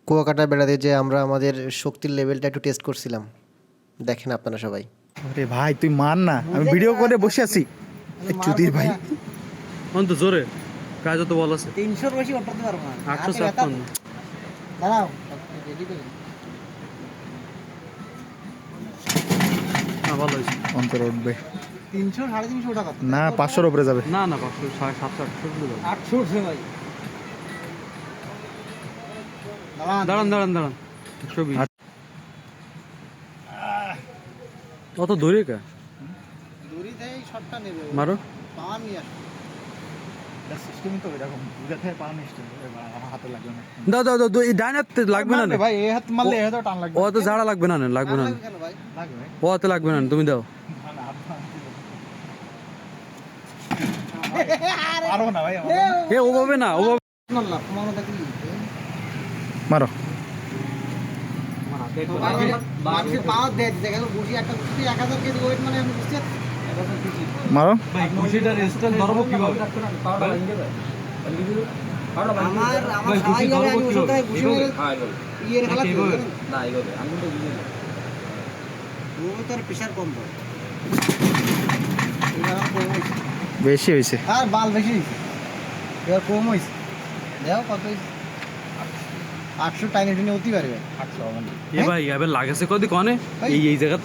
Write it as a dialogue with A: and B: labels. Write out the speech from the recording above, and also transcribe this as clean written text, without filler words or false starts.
A: কুয়াকাটা বেড়াতে যে আমরা আমাদের শক্তির লেভেলটা একটু টেস্ট করছিলাম, দেখেন আপনারা সবাই।
B: আরে ভাই তুই মান না, আমি ভিডিও করে বসে আছি। চুদির ভাই
C: অন্ত জোরে কাজ তো বল আছে
D: 300 বেশি করতে পারবো না।
C: 856
D: দাঁড়াও রেডি করে
C: না ভালো হয়েছে।
B: অন্তর উঠবে
D: 300 350 টাকা
B: না, 500-র উপরে যাবে।
C: না না 500 750
D: 800 উঠছে ভাই।
C: দাঁড়ান দাঁড়ান দাঁড়ান 120 অত দূরে কা
D: দড়ি দেই শটটা নেবে
C: মারো
D: পা নিয়ে আসো।
B: সিস্টেমই তো এরকম, বুঝাতে পা মিষ্টি আমার হাতে লাগবে না।
C: দাও দাও দাও এই ডাইন হাতে লাগবে না
B: ভাই এই হাত মারলে এই হাতে টান লাগবে।
C: ও তো ঝাড়া লাগবে না লাগবে না
D: কেন ভাই?
B: লাগবে
C: ও হাতে লাগবে না তুমি দাও
B: পারবো না ভাই
C: এ ওভাবে না ওভাবে
D: মারলাম তোমার দেখলি
B: মারো।
D: মানুষের পা দেয় দেখো বসি একটা বসি 1000 কেজি ওয়েট মানে আমি বুঝছি
B: মারো
C: ভাই খুশিটার স্টাইল ধরবো কিভাবে
D: আমার সবাই যাবে আমি ওষুধটাই বসে মেরে ইয়ের খেলা
E: না এইভাবে আমি তো বুঝি না।
D: ও তার প্রেসার কম পড়ে এবার কম হইছে
B: বেশি হয়েছে।
D: আর বাল বেশি হইছে এবার কম হইছে দেখো কত হইছে 800 টাইনে টেনে অতি পারবে
C: এ ভাই এবার লাগাছে কদি কনে এই জায়গা